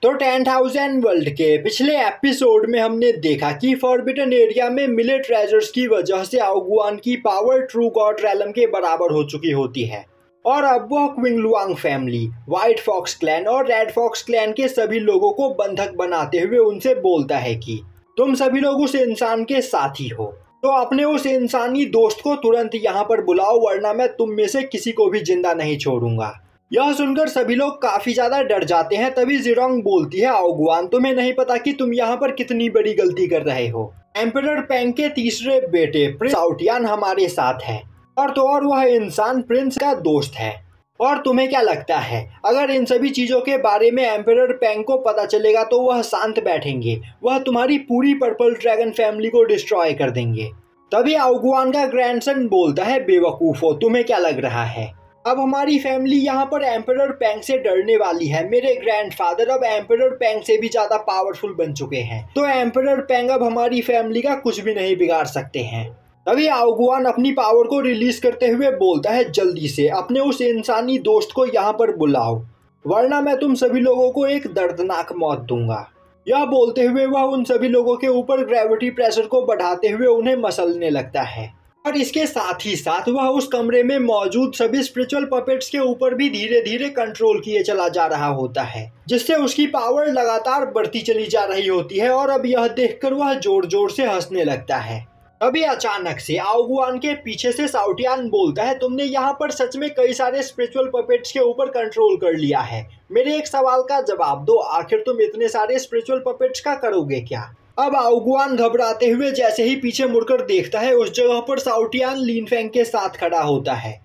तो 10,000 वर्ल्ड के पिछले एपिसोड में हमने देखा कि फॉरबिडन एरिया में मिले ट्रेजर्स की वजह से आउगुआन की पावर ट्रू गॉड रैलम के बराबर हो चुकी होती है और अब वह क्विंगलुआंग फैमिली, व्हाइट फॉक्स क्लैन और रेड फॉक्स क्लैन के सभी लोगों को बंधक बनाते हुए उनसे बोलता है कि तुम सभी लोग उस इंसान के साथी हो, तो अपने उस इंसानी दोस्त को तुरंत यहाँ पर बुलाओ वरना मैं तुम में से किसी को भी जिंदा नहीं छोड़ूंगा। यह सुनकर सभी लोग काफी ज्यादा डर जाते हैं। तभी जिरोंग बोलती है, आउगुआन तुम्हें नहीं पता कि तुम यहाँ पर कितनी बड़ी गलती कर रहे हो। एम्परर पेंग के तीसरे बेटे प्रिंस साउटियान हमारे साथ है और तो और वह इंसान प्रिंस का दोस्त है। और तुम्हें क्या लगता है अगर इन सभी चीजों के बारे में एम्परर पेंग को पता चलेगा तो वह शांत बैठेंगे, वह तुम्हारी पूरी पर्पल ड्रैगन फैमिली को डिस्ट्रॉय कर देंगे। तभी आउगुआन का ग्रैंडसन बोलता है, बेवकूफो तुम्हें क्या लग रहा है अब हमारी फैमिली यहाँ पर एम्परर पेंग से डरने वाली है। मेरे ग्रैंडफादर अब एम्परर पेंग से भी ज्यादा पावरफुल बन चुके हैं, तो एम्परर पेंग अब हमारी फैमिली का कुछ भी नहीं बिगाड़ सकते हैं। तभी आउगुआन अपनी पावर को रिलीज करते हुए बोलता है, जल्दी से अपने उस इंसानी दोस्त को यहाँ पर बुलाओ वरना मैं तुम सभी लोगों को एक दर्दनाक मौत दूंगा। यह बोलते हुए वह उन सभी लोगों के ऊपर ग्रेविटी प्रेशर को बढ़ाते हुए उन्हें मसलने लगता है और इसके साथ ही साथ वह उस कमरे में मौजूद सभी स्पिरिचुअल पपेट्स के ऊपर भी धीरे धीरे कंट्रोल किए चला जा रहा होता है, जिससे उसकी पावर लगातार बढ़ती चली जा रही होती है। और अब यह देखकर वह जोर जोर से हंसने लगता है। तभी अचानक से आउगुआन के पीछे से साउटियान बोलता है, तुमने यहाँ पर सच में कई सारे स्पिरिचुअल पपेट्स के ऊपर कंट्रोल कर लिया है। मेरे एक सवाल का जवाब दो, आखिर तुम इतने सारे स्पिरिचुअल पपेट्स का करोगे क्या? अब आउगुआन घबराते हुए जैसे ही पीछे मुड़कर देखता है, उस जगह पर साउटियान लिनफेंग के साथ खड़ा होता है।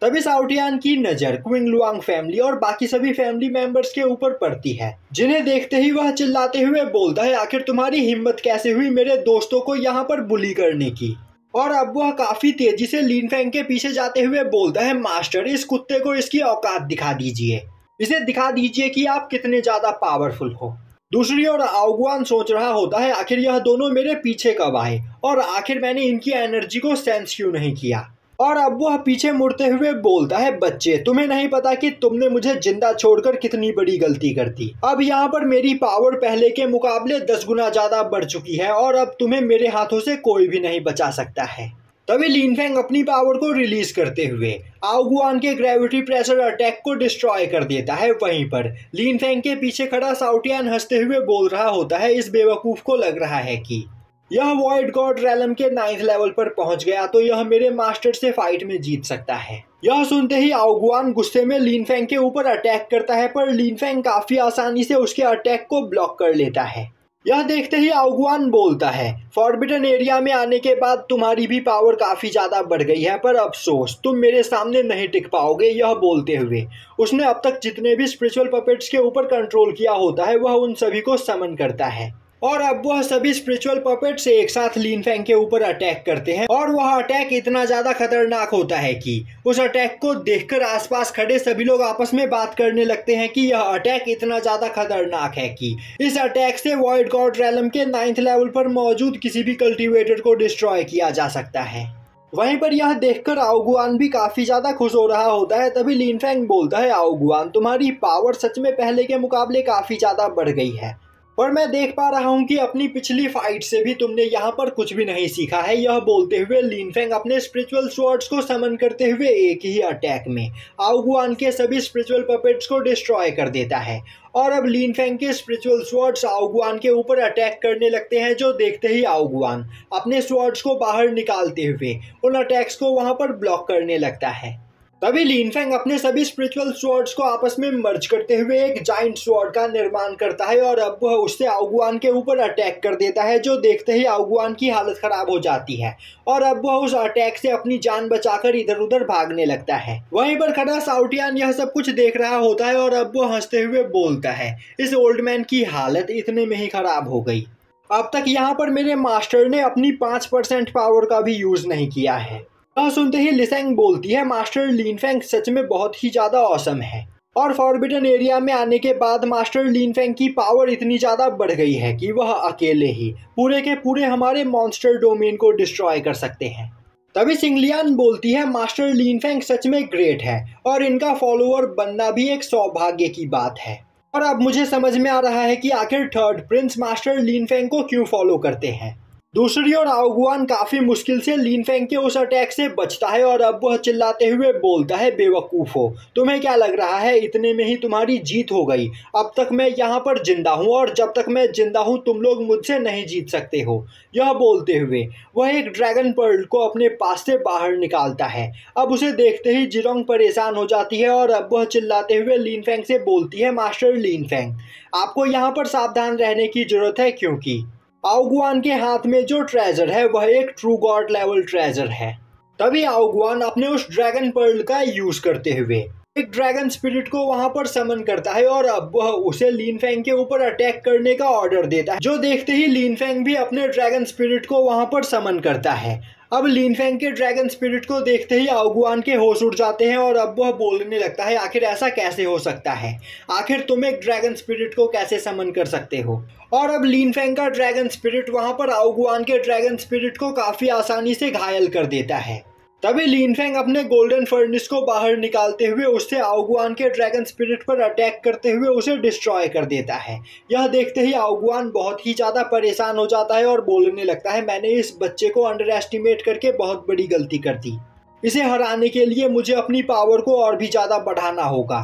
तभी साउटियान की नजर क्विंगलुआंग फैमिली और बाकी सभी फैमिली मेंबर्स के ऊपर पड़ती है, जिन्हें देखते ही वह चिल्लाते हुए बोलता है, आखिर तुम्हारी हिम्मत कैसे हुई मेरे दोस्तों को यहाँ पर बुली करने की? और अब वह काफी तेजी से लिनफेंग के पीछे जाते हुए बोलता है, मास्टर इस कुत्ते को इसकी औकात दिखा दीजिए, इसे दिखा दीजिए कि आप कितने ज्यादा पावरफुल हो। दूसरी ओर आउगुआन सोच रहा होता है, आखिर यह दोनों मेरे पीछे कब आए और आखिर मैंने इनकी एनर्जी को सेंस क्यों नहीं किया। और अब वह पीछे मुड़ते हुए बोलता है, बच्चे तुम्हें नहीं पता कि तुमने मुझे जिंदा छोड़कर कितनी बड़ी गलती कर दी। अब यहाँ पर मेरी पावर पहले के मुकाबले 10 गुना ज्यादा बढ़ चुकी है और अब तुम्हें मेरे हाथों से कोई भी नहीं बचा सकता है। तभी लिनफेंग अपनी पावर को रिलीज करते हुए आउगुआन के ग्रेविटी प्रेशर अटैक को डिस्ट्रॉय कर देता है। वहीं पर लिनफेंग के पीछे खड़ा साउटियान हंसते हुए बोल रहा होता है, इस बेवकूफ को लग रहा है कि यह वॉइड गॉड रैलम के 9th लेवल पर पहुंच गया तो यह मेरे मास्टर से फाइट में जीत सकता है। यह सुनते ही आउगुआन गुस्से में लिनफेंग के ऊपर अटैक करता है, पर लिनफेंग काफी आसानी से उसके अटैक को ब्लॉक कर लेता है। यह देखते ही आउगुआन बोलता है, फॉरबिडन एरिया में आने के बाद तुम्हारी भी पावर काफी ज्यादा बढ़ गई है, पर अफसोस तुम मेरे सामने नहीं टिक पाओगे। यह बोलते हुए उसने अब तक जितने भी स्पिरिचुअल पपेट्स के ऊपर कंट्रोल किया होता है वह उन सभी को समन करता है और अब वह सभी स्पिरिचुअल पपेट्स एक साथ लिनफेंग के ऊपर अटैक करते हैं। और वह अटैक इतना ज्यादा खतरनाक होता है कि उस अटैक को देखकर आसपास खड़े सभी लोग आपस में बात करने लगते हैं कि यह अटैक इतना ज्यादा खतरनाक है कि इस अटैक से वॉइड गॉड रैलम के 9th लेवल पर मौजूद किसी भी कल्टिवेटर को डिस्ट्रॉय किया जा सकता है। वहीं पर यह देखकर आउगुआन भी काफी ज्यादा खुश हो रहा होता है। तभी लिनफेंग बोलता है, आउगुआन तुम्हारी पावर सच में पहले के मुकाबले काफी ज्यादा बढ़ गई है, पर मैं देख पा रहा हूँ कि अपनी पिछली फाइट से भी तुमने यहाँ पर कुछ भी नहीं सीखा है। यह बोलते हुए लिनफेंग अपने स्पिरिचुअल स्वॉर्ड्स को समन करते हुए एक ही अटैक में आउगुआन के सभी स्पिरिचुअल पपेट्स को डिस्ट्रॉय कर देता है। और अब लिनफेंग के स्पिरिचुअल स्वॉर्ड्स आउगुआन के ऊपर अटैक करने लगते हैं, जो देखते ही आउगुआन अपने स्वॉर्ड्स को बाहर निकालते हुए उन अटैक्स को वहाँ पर ब्लॉक करने लगता है। तभी लिनफेंग अपने सभी स्पिरिचुअल स्वॉर्ड्स को आपस में मर्ज करते हुए एक जाइंट स्वॉर्ड का निर्माण करता है और अब वह उससे आउगुआन के ऊपर अटैक कर देता है, जो देखते ही आउगुआन की हालत खराब हो जाती है और अब वह उस अटैक से अपनी जान बचाकर इधर उधर भागने लगता है। वहीं पर खड़ा साउटियान यह सब कुछ देख रहा होता है और अब वह हंसते हुए बोलता है, इस ओल्ड मैन की हालत इतने में ही खराब हो गई। अब तक यहाँ पर मेरे मास्टर ने अपनी 5% पावर का भी यूज नहीं किया है। सुनते ही लिसेंग बोलती है, मास्टर लिनफेंग सच में बहुत ही ज्यादा औसम है और फॉरबिडन एरिया में आने के बाद मास्टर लिनफेंग की पावर इतनी ज्यादा बढ़ गई है कि वह अकेले ही पूरे के पूरे हमारे मॉन्स्टर डोमेन को डिस्ट्रॉय कर सकते हैं। तभी सिंगलियान बोलती है, मास्टर लिनफेंग सच में ग्रेट है और इनका फॉलोअर बनना भी एक सौभाग्य की बात है। और अब मुझे समझ में आ रहा है कि आखिर थर्ड प्रिंस मास्टर लिन फेंग को क्यों फॉलो करते हैं। दूसरी ओर आओगुआन काफी मुश्किल से लिन फेंग के उस अटैक से बचता है और अब वह चिल्लाते हुए बोलता है, बेवकूफो, तुम्हें क्या लग रहा है इतने में ही तुम्हारी जीत हो गई। अब तक मैं यहाँ पर जिंदा हूँ और जब तक मैं जिंदा हूँ तुम लोग मुझसे नहीं जीत सकते हो। यह बोलते हुए वह एक ड्रैगन पर्ल को अपने पास से बाहर निकालता है। अब उसे देखते ही जिरोंग परेशान हो जाती है और अब वह चिल्लाते हुए लिन फेंग से बोलती है, मास्टर लिन फेंग, आपको यहाँ पर सावधान रहने की जरूरत है क्योंकि आओगुआन के हाथ में जो ट्रेजर है वह एक ट्रू गॉड लेवल ट्रेजर है। तभी आओगुआन अपने उस ड्रैगन पर्ल का यूज करते हुए एक ड्रैगन स्पिरिट को वहां पर समन करता है और अब वह उसे लिन फेंग के ऊपर अटैक करने का ऑर्डर देता है, जो देखते ही लिन फेंग भी अपने ड्रैगन स्पिरिट को वहां पर समन करता है। अब लिन फेंग के ड्रैगन स्पिरिट को देखते ही आओगुआन के होश उड़ जाते हैं और अब वह बोलने लगता है, आखिर ऐसा कैसे हो सकता है, आखिर तुम एक ड्रैगन स्पिरिट को कैसे समन कर सकते हो। और अब लिन फेंग का ड्रैगन स्पिरिट वहां पर आओगुआन के ड्रैगन स्पिरिट को काफी आसानी से घायल कर देता है। तभी लिन फेंग अपने गोल्डन फर्नेस को बाहर निकालते हुए उससे आओगुआन के ड्रैगन स्पिरिट पर अटैक करते हुए उसे डिस्ट्रॉय कर देता है। यह देखते ही आओगुआन बहुत ही ज़्यादा परेशान हो जाता है और बोलने लगता है, मैंने इस बच्चे को अंडर एस्टिमेट करके बहुत बड़ी गलती कर दी। इसे हराने के लिए मुझे अपनी पावर को और भी ज़्यादा बढ़ाना होगा।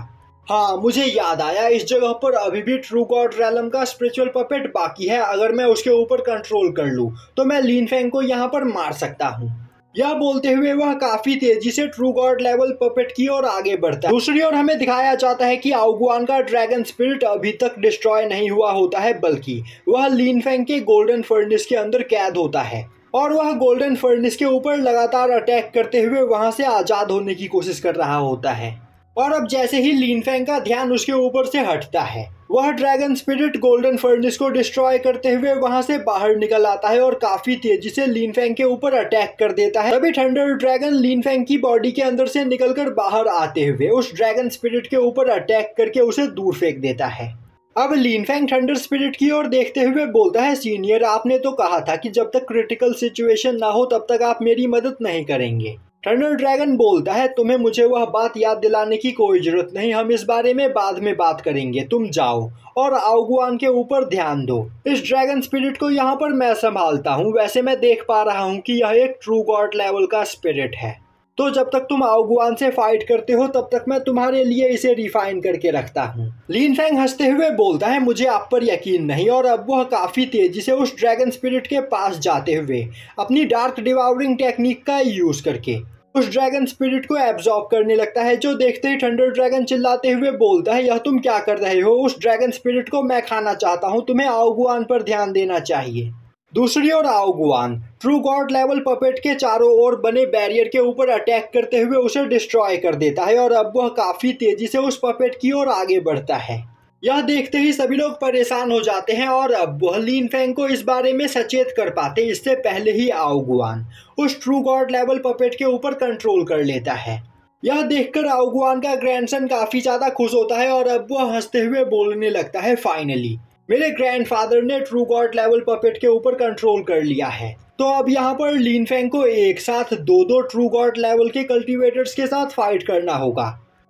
हाँ, मुझे याद आया, इस जगह पर अभी भी ट्रू गॉड रैलम का स्पिरिचुअल पपेट बाकी है। अगर मैं उसके ऊपर कंट्रोल कर लूँ तो मैं लिन फेंग को यहाँ पर मार सकता हूँ। यह बोलते हुए वह काफी तेजी से ट्रू गॉड लेवल पपेट की ओर आगे बढ़ता है। दूसरी ओर हमें दिखाया जाता है कि आओगुआन का ड्रैगन स्पिरिट अभी तक डिस्ट्रॉय नहीं हुआ होता है, बल्कि वह लिन फेंग के गोल्डन फर्नेस के अंदर कैद होता है और वह गोल्डन फर्नेस के ऊपर लगातार अटैक करते हुए वहां से आजाद होने की कोशिश कर रहा होता है। और अब जैसे ही लिन फेंग का ध्यान उसके ऊपर से हटता है, वह ड्रैगन स्पिरिट गोल्डन फर्नेस को डिस्ट्रॉय करते हुए वहां से बाहर निकल आता है और काफी तेजी से लिन फेंग के ऊपर अटैक कर देता है। तभी थंडर ड्रैगन लिन फेंग की बॉडी के अंदर से निकलकर बाहर आते हुए उस ड्रैगन स्पिरिट के ऊपर अटैक करके उसे दूर फेंक देता है। अब लिन फेंग थंडर स्पिरिट की ओर देखते हुए बोलता है, सीनियर, आपने तो कहा था कि जब तक क्रिटिकल सिचुएशन ना हो तब तक आप मेरी मदद नहीं करेंगे। थंडर ड्रैगन बोलता है, तुम्हें मुझे वह बात याद दिलाने की कोई जरूरत नहीं, हम इस बारे में बाद में बात करेंगे, तुम जाओ और आओगुआन के ऊपर ध्यान दो। इस ड्रैगन स्पिरिट को यहाँ पर मैं संभालता हूँ। वैसे मैं देख पा रहा हूँ कि यह एक ट्रू गॉड लेवल का स्पिरिट है, तो जब तक तुम आओगुआन से फाइट करते हो तब तक मैं तुम्हारे लिए इसे रिफाइन करके रखता हूँ। लिन फेंग हंसते हुए बोलता है, मुझे आप पर यकीन नहीं। और अब वह काफी तेजी से उस ड्रैगन स्पिरिट के पास जाते हुए अपनी डार्क डिवाउरिंग टेक्निक का यूज करके उस ड्रैगन स्पिरिट को एब्जॉर्ब करने लगता है, जो देखते ही थंडर ड्रैगन चिल्लाते हुए बोलता है, यह तुम क्या कर रहे हो, उस ड्रैगन स्पिरिट को मैं खाना चाहता हूँ, तुम्हें आओगुआन पर ध्यान देना चाहिए। दूसरी ओर आओगुआन ट्रू गॉड लेवल पपेट के चारों ओर बने बैरियर के ऊपर अटैक करते हुए उसे डिस्ट्रॉय कर देता है और अब वह काफी तेजी से उस पपेट की ओर आगे बढ़ता है। यह देखते ही सभी लोग परेशान हो जाते हैं और अब वह लिन फेंग को इस बारे में सचेत कर पाते इससे पहले ही आओगुआन उस ट्रू गॉड लेवल पपेट के ऊपर कंट्रोल कर लेता है। यह देखकर आओगुआन का ग्रैंडसन काफी ज्यादा खुश होता है और अब वह हंसते हुए बोलने लगता है, फाइनली मेरे ग्रैंडफादर ने ट्रू गॉड लेवल पपेट के ऊपर कंट्रोल कर लिया है, तो अब यहाँ पर लिन फेंग को एक साथ दो ट्रू गॉड लेवल के कल्टीवेटर्स के साथ फाइट करना होगा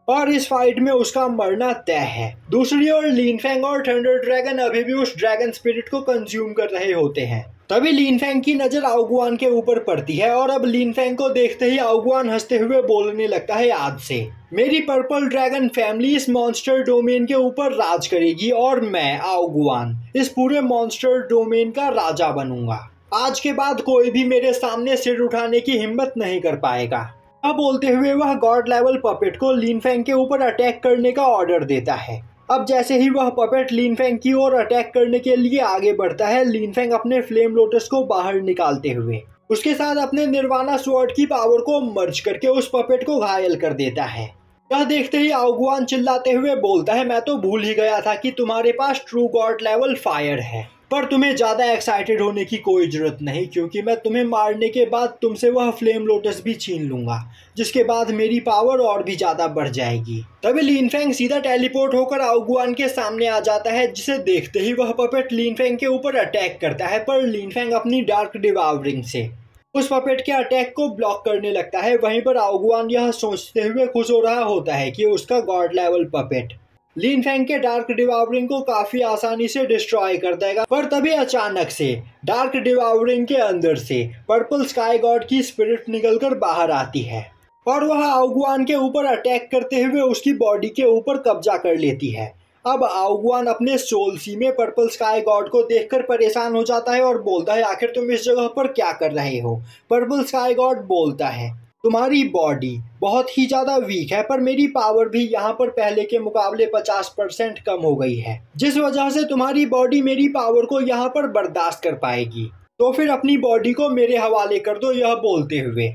और इस फाइट में उसका मरना तय है। दूसरी ओर लिन फेंग और थंडर ड्रैगन अभी भी उस ड्रैगन स्पिरिट को कंज्यूम कर रहे होते हैं। तभी लिन फेंग की नजर आओगुआन के ऊपर पड़ती है और अब लिन फेंग को देखते ही आओगुआन हंसते हुए बोलने लगता है, आज से मेरी पर्पल ड्रैगन फैमिली इस मॉन्स्टर डोमेन के ऊपर राज करेगी और मैं आओगुआन इस पूरे मॉन्स्टर डोमेन का राजा बनूंगा। आज के बाद कोई भी मेरे सामने सिर उठाने की हिम्मत नहीं कर पाएगा। अब बोलते हुए वह गॉड लेवल पपेट को लिन फेंग के ऊपर अटैक करने का ऑर्डर देता है। अब जैसे ही वह पपेट लिन फेंग की ओर अटैक करने के लिए आगे बढ़ता है, लिन फेंग अपने फ्लेम लोटस को बाहर निकालते हुए उसके साथ अपने निर्वाणा स्वॉर्ड की पावर को मर्ज करके उस पपेट को घायल कर देता है। यह देखते ही आओगुआन चिल्लाते हुए बोलता है, मैं तो भूल ही गया था कि तुम्हारे पास ट्रू गॉड लेवल फायर है, पर तुम्हें ज्यादा एक्साइटेड होने की कोई जरूरत नहीं, क्योंकि मैं तुम्हें मारने के बाद तुमसे वह फ्लेम लोटस भी छीन लूंगा, जिसके बाद मेरी पावर और भी ज्यादा बढ़ जाएगी। तभी लिन फेंग सीधा टेलीपोर्ट होकर आओगुआन के सामने आ जाता है, जिसे देखते ही वह पपेट लिन फेंग के ऊपर अटैक करता है, पर लिन फेंग अपनी डार्क डिवावरिंग से उस पपेट के अटैक को ब्लॉक करने लगता है। वहीं पर आओगुआन यह सोचते हुए खुश हो रहा होता है कि उसका गॉड लेवल पपेट लिन फैंग के डार्क डिवावरिंग को काफी आसानी से डिस्ट्रॉय कर देगा, पर तभी अचानक से डार्क डिवावरिंग के अंदर से पर्पल स्काई गॉड की स्पिरिट निकलकर बाहर आती है और वह आउगुआन के ऊपर अटैक करते हुए उसकी बॉडी के ऊपर कब्जा कर लेती है। अब आउगुआन अपने सोल सी में पर्पल स्काई गॉड को देखकर परेशान हो जाता है और बोलता है, आखिर तुम इस जगह पर क्या कर रहे हो। पर्पल स्काई गॉड बोलता है, तुम्हारी बॉडी बहुत ही ज़्यादा वीक है, पर मेरी पावर भी यहाँ पर पहले के मुकाबले 50% कम हो गई है, जिस वजह से तुम्हारी बॉडी मेरी पावर को यहाँ पर बर्दाश्त कर पाएगी। तो फिर अपनी बॉडी को मेरे हवाले कर दो। यह बोलते हुए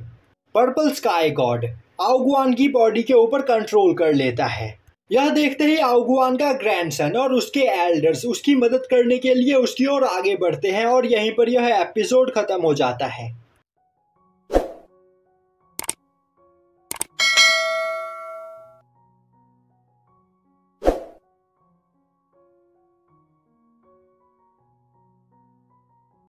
पर्पल स्काई गॉड आउगुआन की बॉडी के ऊपर कंट्रोल कर लेता है। यह देखते ही आउगुआन का ग्रैंडसन और उसके एल्डर्स उसकी मदद करने के लिए उसकी ओर आगे बढ़ते हैं और यहीं पर यह एपिसोड खत्म हो जाता है।